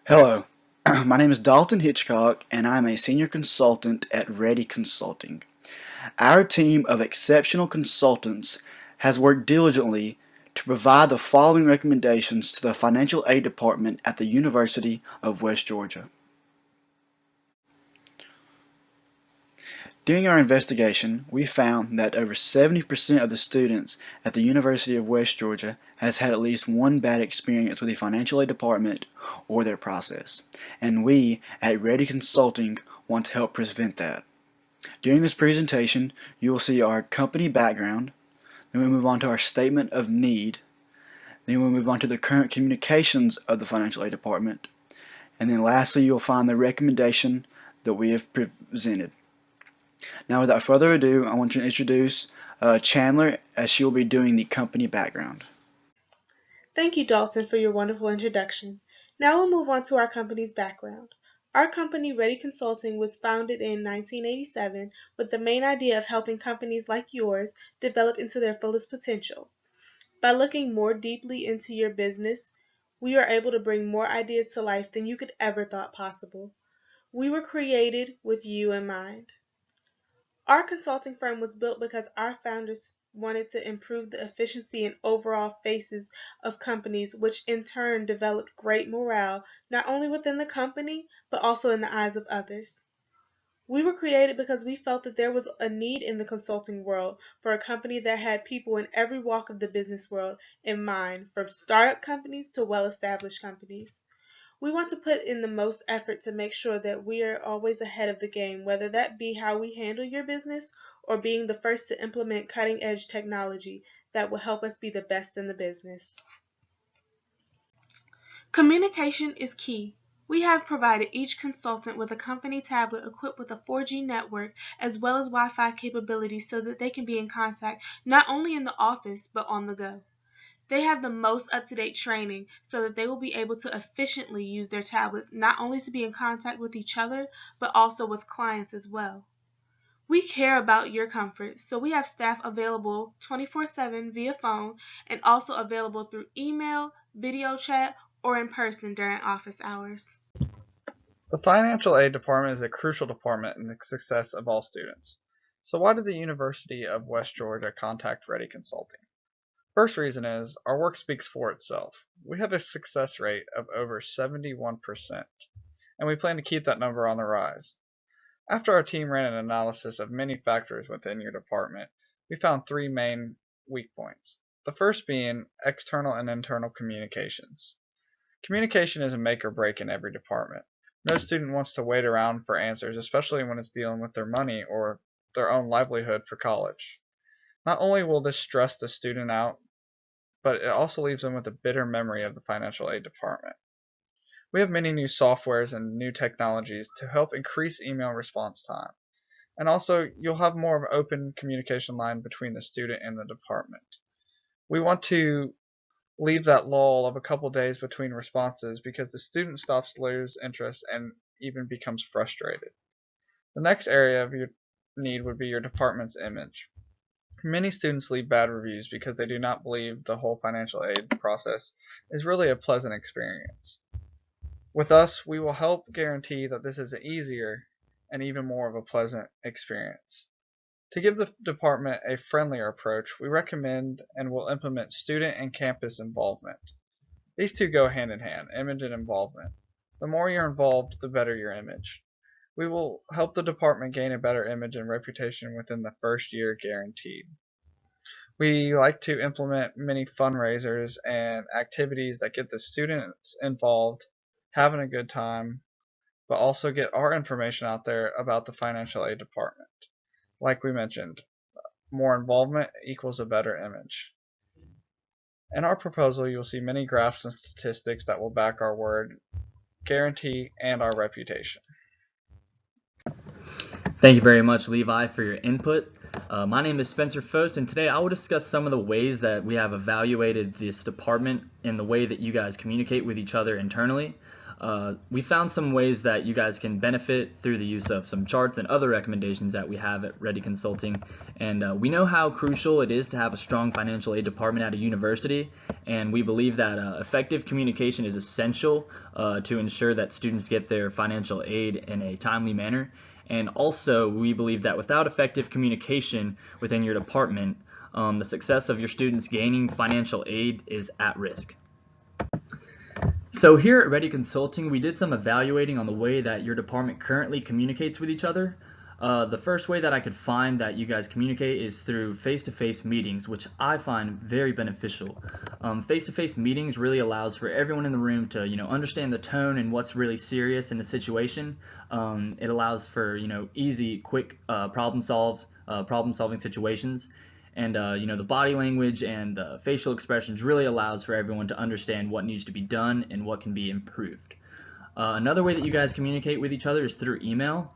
Hello, my name is Dalton Hitchcock, and I'm a senior consultant at Ready Consulting. Our team of exceptional consultants has worked diligently to provide the following recommendations to the financial aid department at the University of West Georgia. During our investigation, we found that over 70% of the students at the University of West Georgia has had at least one bad experience with the financial aid department or their process, and we at Ready Consulting want to help prevent that. During this presentation, you will see our company background, then we'll move on to our statement of need, then we'll move on to the current communications of the financial aid department, and then lastly you'll find the recommendation that we have presented. Now, without further ado, I want to introduce Chandler, as she will be doing the company background. Thank you, Dalton, for your wonderful introduction. Now we'll move on to our company's background. Our company, Ready Consulting, was founded in 1987 with the main idea of helping companies like yours develop into their fullest potential. By looking more deeply into your business, we are able to bring more ideas to life than you could ever thought possible. We were created with you in mind. Our consulting firm was built because our founders wanted to improve the efficiency and overall faces of companies, which in turn developed great morale not only within the company, but also in the eyes of others. We were created because we felt that there was a need in the consulting world for a company that had people in every walk of the business world in mind, from startup companies to well-established companies. We want to put in the most effort to make sure that we are always ahead of the game, whether that be how we handle your business or being the first to implement cutting edge technology that will help us be the best in the business. Communication is key. We have provided each consultant with a company tablet equipped with a 4G network as well as Wi-Fi capabilities so that they can be in contact not only in the office but on the go. They have the most up-to-date training so that they will be able to efficiently use their tablets not only to be in contact with each other, but also with clients as well. We care about your comfort, so we have staff available 24/7 via phone and also available through email, video chat, or in person during office hours. The financial aid department is a crucial department in the success of all students. So why did the University of West Georgia contact Ready Consulting? First reason is our work speaks for itself. We have a success rate of over 71%, and we plan to keep that number on the rise. After our team ran an analysis of many factors within your department, we found three main weak points. The first being external and internal communications. Communication is a make or break in every department. No student wants to wait around for answers, especially when it's dealing with their money or their own livelihood for college. Not only will this stress the student out, but it also leaves them with a bitter memory of the financial aid department. We have many new softwares and new technologies to help increase email response time. And also, you'll have more of an open communication line between the student and the department. We want to leave that lull of a couple days between responses because the student stops to lose interest and even becomes frustrated. The next area of your need would be your department's image. Many students leave bad reviews because they do not believe the whole financial aid process is really a pleasant experience. With us, we will help guarantee that this is an easier and even more of a pleasant experience. To give the department a friendlier approach, we recommend and will implement student and campus involvement. These two go hand in hand, image and involvement. The more you're involved, the better your image. We will help the department gain a better image and reputation within the first year guaranteed. We like to implement many fundraisers and activities that get the students involved, having a good time, but also get our information out there about the financial aid department. Like we mentioned, more involvement equals a better image. In our proposal, you'll see many graphs and statistics that will back our word, guarantee, and our reputation. Thank you very much, Levi, for your input. My name is Spencer Fost, and today I will discuss some of the ways that we have evaluated this department and the way that you guys communicate with each other internally. we found some ways that you guys can benefit through the use of some charts and other recommendations that we have at Ready Consulting. And we know how crucial it is to have a strong financial aid department at a university, and we believe that effective communication is essential to ensure that students get their financial aid in a timely manner. And also, we believe that without effective communication within your department, the success of your students gaining financial aid is at risk. So here at Ready Consulting, we did some evaluating on the way that your department currently communicates with each other. The first way that I could find that you guys communicate is through face-to-face meetings, which I find very beneficial. Face-to-face meetings really allows for everyone in the room to, understand the tone and what's really serious in the situation. It allows for, easy, quick problem-solving situations. And the body language and the facial expressions really allows for everyone to understand what needs to be done and what can be improved. Another way that you guys communicate with each other is through email.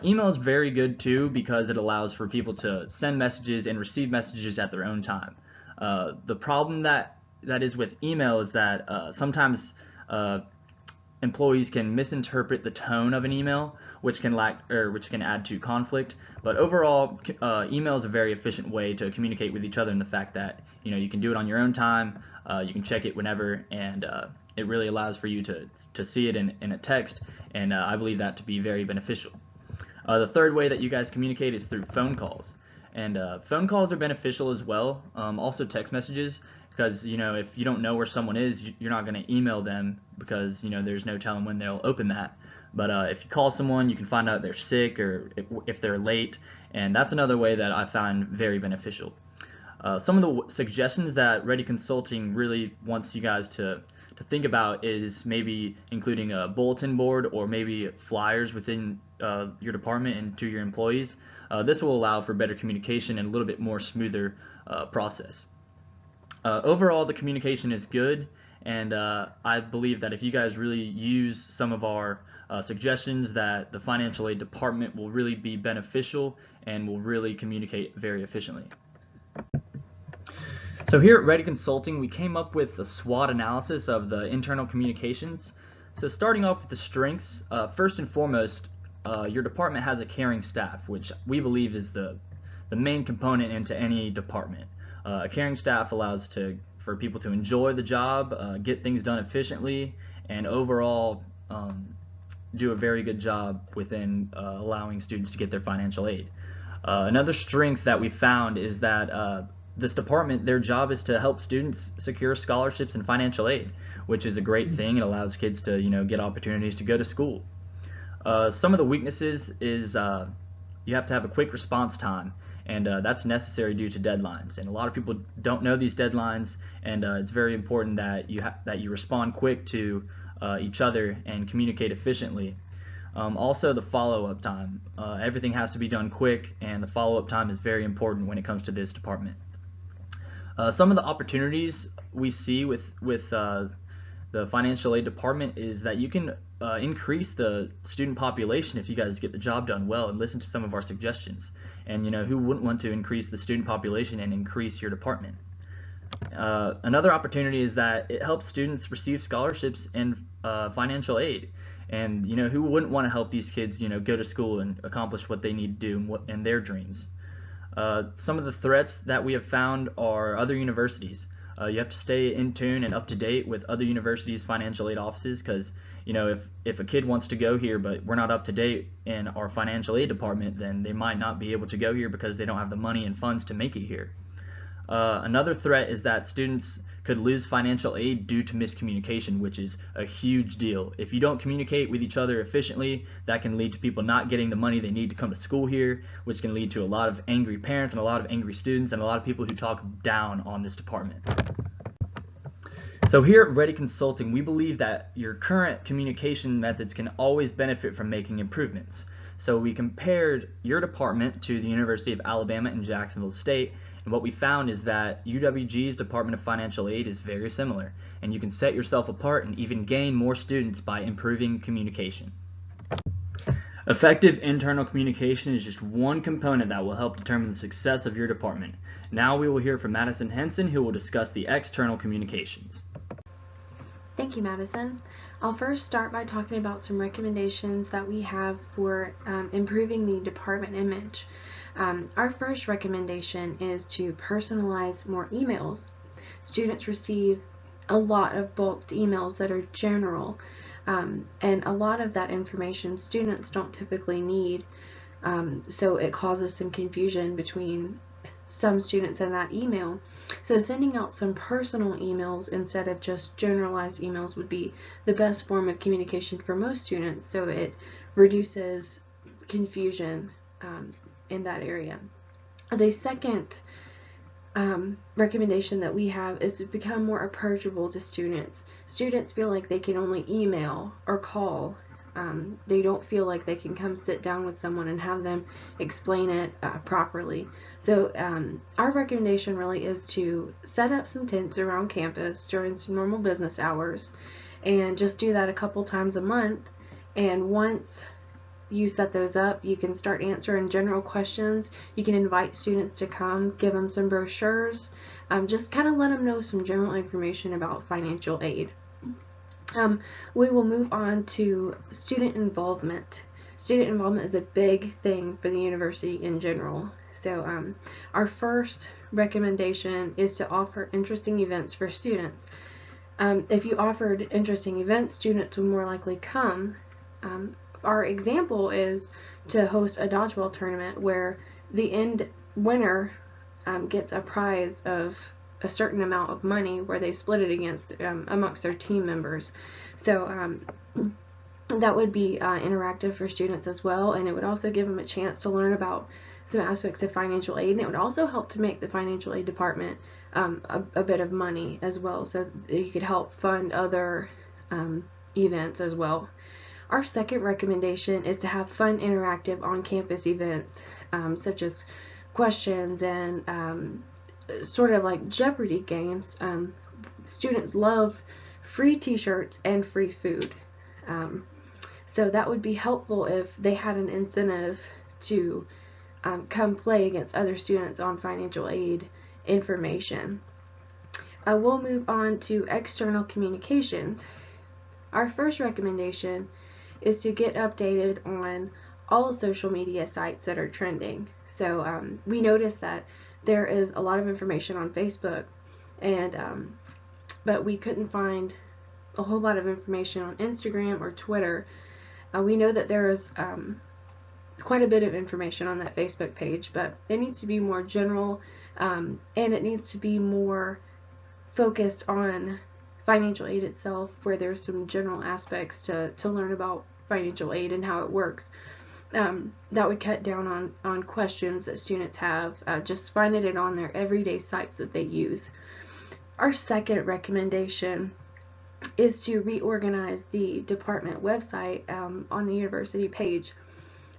Email is very good too because it allows for people to send messages and receive messages at their own time. The problem that is with email is that sometimes employees can misinterpret the tone of an email, which can add to conflict. But overall, email is a very efficient way to communicate with each other in the fact that you can do it on your own time, you can check it whenever, and it really allows for you to see it in a text, and I believe that to be very beneficial. The third way that you guys communicate is through phone calls, and phone calls are beneficial as well. Also text messages, because if you don't know where someone is, you're not going to email them because there's no telling when they'll open that. But if you call someone, you can find out if they're sick or if they're late, and that's another way that I find very beneficial. Some of the suggestions that Ready Consulting really wants you guys to think about is maybe including a bulletin board or maybe flyers within your department and to your employees. This will allow for better communication and a little bit more smoother process. Overall, the communication is good, and I believe that if you guys really use some of our suggestions, that the financial aid department will really be beneficial and will really communicate very efficiently. So here at Ready Consulting, we came up with a SWOT analysis of the internal communications. So starting off with the strengths, first and foremost, your department has a caring staff, which we believe is the main component into any department. A caring staff allows for people to enjoy the job, get things done efficiently, and overall do a very good job within allowing students to get their financial aid. Another strength that we found is that this department, their job is to help students secure scholarships and financial aid, which is a great thing. It allows kids to get opportunities to go to school. Some of the weaknesses is you have to have a quick response time, and that's necessary due to deadlines. And a lot of people don't know these deadlines, and it's very important that you respond quick to each other and communicate efficiently. Also, the follow-up time. Everything has to be done quick, and the follow-up time is very important when it comes to this department. Some of the opportunities we see with the financial aid department is that you can increase the student population if you guys get the job done well and listen to some of our suggestions. And who wouldn't want to increase the student population and increase your department? Another opportunity is that it helps students receive scholarships and financial aid. And who wouldn't want to help these kids go to school and accomplish what they need to do and their dreams? Some of the threats that we have found are other universities. You have to stay in tune and up to date with other universities' financial aid offices, because if a kid wants to go here but we're not up to date in our financial aid department, then they might not be able to go here because they don't have the money and funds to make it here. Another threat is that students could lose financial aid due to miscommunication, which is a huge deal. If you don't communicate with each other efficiently, that can lead to people not getting the money they need to come to school here, which can lead to a lot of angry parents and a lot of angry students and a lot of people who talk down on this department. So here at Ready Consulting, we believe that your current communication methods can always benefit from making improvements. So we compared your department to the University of Alabama in Jacksonville State, and what we found is that UWG's Department of Financial Aid is very similar, and you can set yourself apart and even gain more students by improving communication. Effective internal communication is just one component that will help determine the success of your department. Now we will hear from Madison Henson, who will discuss the external communications. Thank you, Madison. I'll first start by talking about some recommendations that we have for improving the department image. Our first recommendation is to personalize more emails. Students receive a lot of bulked emails that are general, and a lot of that information students don't typically need, so it causes some confusion between some students in that email. So sending out some personal emails instead of just generalized emails would be the best form of communication for most students, so it reduces confusion in that area. The second recommendation that we have is to become more approachable to students. Students feel like they can only email or call. They don't feel like they can come sit down with someone and have them explain it properly. So our recommendation really is to set up some tents around campus during some normal business hours, and just do that a couple times a month. And once you set those up, you can start answering general questions. You can invite students to come, give them some brochures, just kind of let them know some general information about financial aid. We will move on to student involvement. Student involvement is a big thing for the university in general. So our first recommendation is to offer interesting events for students. If you offered interesting events, students will more likely come. Our example is to host a dodgeball tournament where the end winner gets a prize of a certain amount of money, where they split it against amongst their team members. So that would be interactive for students as well, and it would also give them a chance to learn about some aspects of financial aid, and it would also help to make the financial aid department a bit of money as well, so you could help fund other events as well. Our second recommendation is to have fun interactive on-campus events, such as questions and sort of like Jeopardy games. Students love free t-shirts and free food. So that would be helpful if they had an incentive to come play against other students on financial aid information. We'll move on to external communications. Our first recommendation is to get updated on all social media sites that are trending. So we noticed that there is a lot of information on Facebook, and but we couldn't find a whole lot of information on Instagram or Twitter. We know that there is quite a bit of information on that Facebook page, but it needs to be more general, and it needs to be more focused on financial aid itself, where there's some general aspects to learn about financial aid and how it works. That would cut down on questions that students have, just finding it on their everyday sites that they use. Our second recommendation is to reorganize the department website on the university page.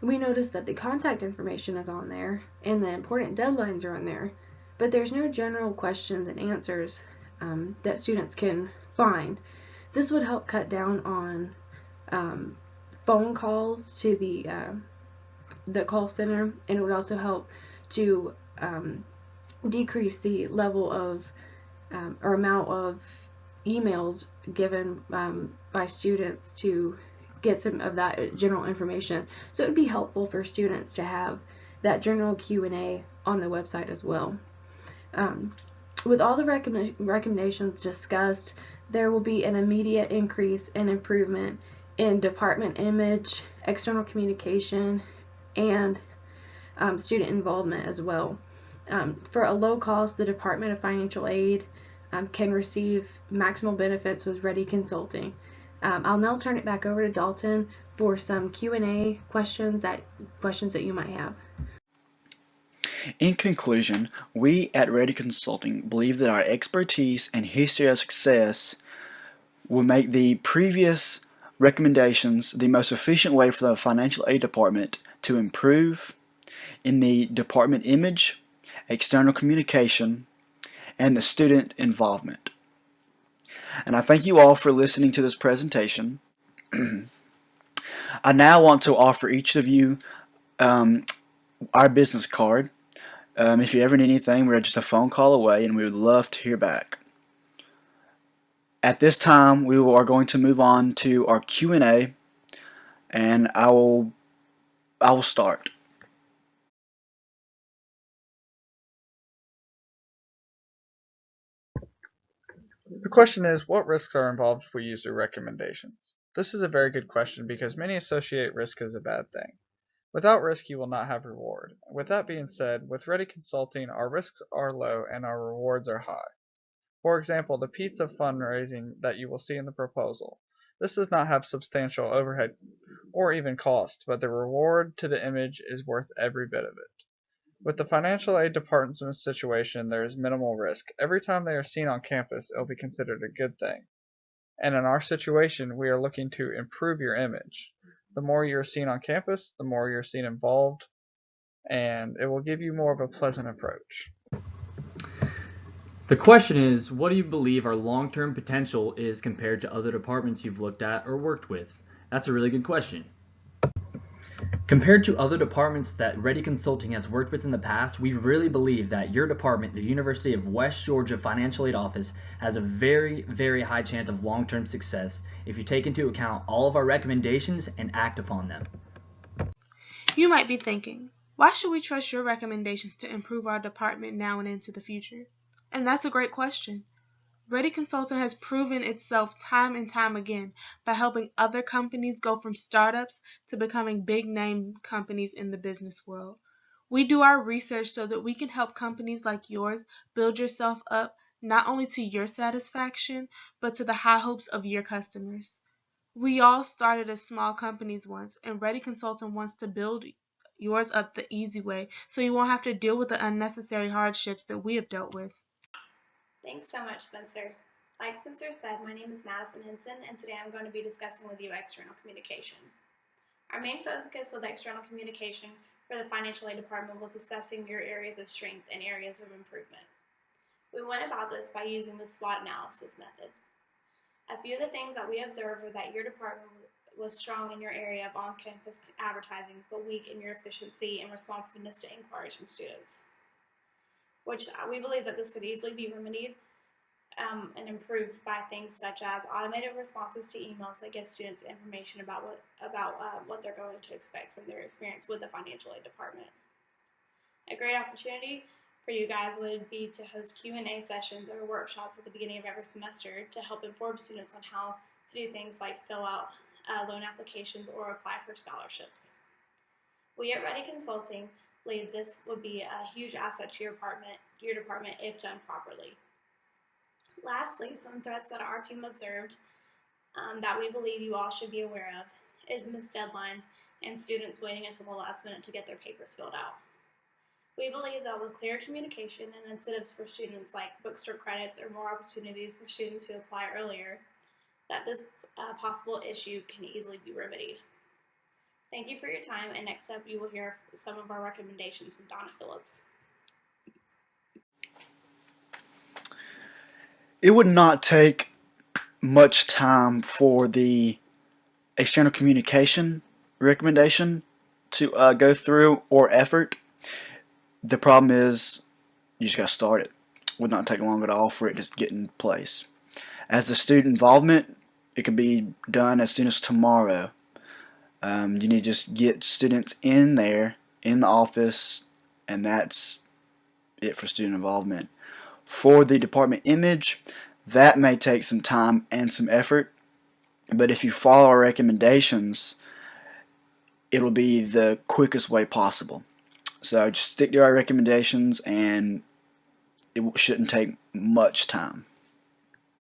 We noticed that the contact information is on there and the important deadlines are on there, but there's no general questions and answers that students can find. This would help cut down on phone calls to the call center, and it would also help to decrease the level of or amount of emails given by students to get some of that general information. So it would be helpful for students to have that general Q&A on the website as well. With all the recommendations discussed, there will be an immediate increase and improvement in department image, external communication, and student involvement as well. For a low cost, the Department of Financial Aid can receive maximal benefits with Ready Consulting. I'll now turn it back over to Dalton for some Q&A questions that you might have. In conclusion, we at Ready Consulting believe that our expertise and history of success will make the previous recommendations the most efficient way for the financial aid department to improve in the department image, external communication, and the student involvement. And I thank you all for listening to this presentation. I now want to offer each of you our business card. If you ever need anything, we're just a phone call away, and we would love to hear back. At this time, are going to move on to our Q&A, and I will start. The question is, what risks are involved if we use your recommendations? This is a very good question because many associate risk as a bad thing. Without risk, you will not have reward. With that being said, with Ready Consulting, our risks are low and our rewards are high. For example, the pizza fundraising that you will see in the proposal. This does not have substantial overhead or even cost, but the reward to the image is worth every bit of it. With the financial aid department's situation, there is minimal risk. Every time they are seen on campus, it will be considered a good thing. And in our situation, we are looking to improve your image. The more you're seen on campus, the more you're seen involved, and it will give you more of a pleasant approach. The question is, what do you believe our long-term potential is compared to other departments you've looked at or worked with? That's a really good question. Compared to other departments that Ready Consulting has worked with in the past, we really believe that your department, the University of West Georgia Financial Aid Office, has a very, very high chance of long-term success if you take into account all of our recommendations and act upon them. You might be thinking, why should we trust your recommendations to improve our department now and into the future? And that's a great question. Ready Consulting has proven itself time and time again by helping other companies go from startups to becoming big-name companies in the business world. We do our research so that we can help companies like yours build yourself up not only to your satisfaction, but to the high hopes of your customers. We all started as small companies once, and Ready Consulting wants to build yours up the easy way so you won't have to deal with the unnecessary hardships that we have dealt with. Thanks so much, Spencer. Like Spencer said, my name is Madison Henson, and today I'm going to be discussing with you external communication. Our main focus with external communication for the financial aid department was assessing your areas of strength and areas of improvement. We went about this by using the SWOT analysis method. A few of the things that we observed were that your department was strong in your area of on-campus advertising, but weak in your efficiency and responsiveness to inquiries from students, which we believe that this could easily be remedied and improved by things such as automated responses to emails that give students information about what they're going to expect from their experience with the financial aid department. A great opportunity for you guys would be to host Q&A sessions or workshops at the beginning of every semester to help inform students on how to do things like fill out loan applications or apply for scholarships. We at Ready Consulting believe this would be a huge asset to your department if done properly. Lastly, some threats that our team observed that we believe you all should be aware of is missed deadlines and students waiting until the last minute to get their papers filled out. We believe that with clear communication and incentives for students like bookstore credits or more opportunities for students who apply earlier, that this possible issue can easily be remedied. Thank you for your time, and next up you will hear some of our recommendations from Donna Phillips. It would not take much time for the external communication recommendation to go through, or effort. The problem is you just got to start it. It would not take long at all for it to get in place. As the student involvement, it can be done as soon as tomorrow. You need to just get students in there, in the office, and that's it for student involvement. For the department image, that may take some time and some effort, but if you follow our recommendations, it'll be the quickest way possible. So just stick to our recommendations, and it shouldn't take much time.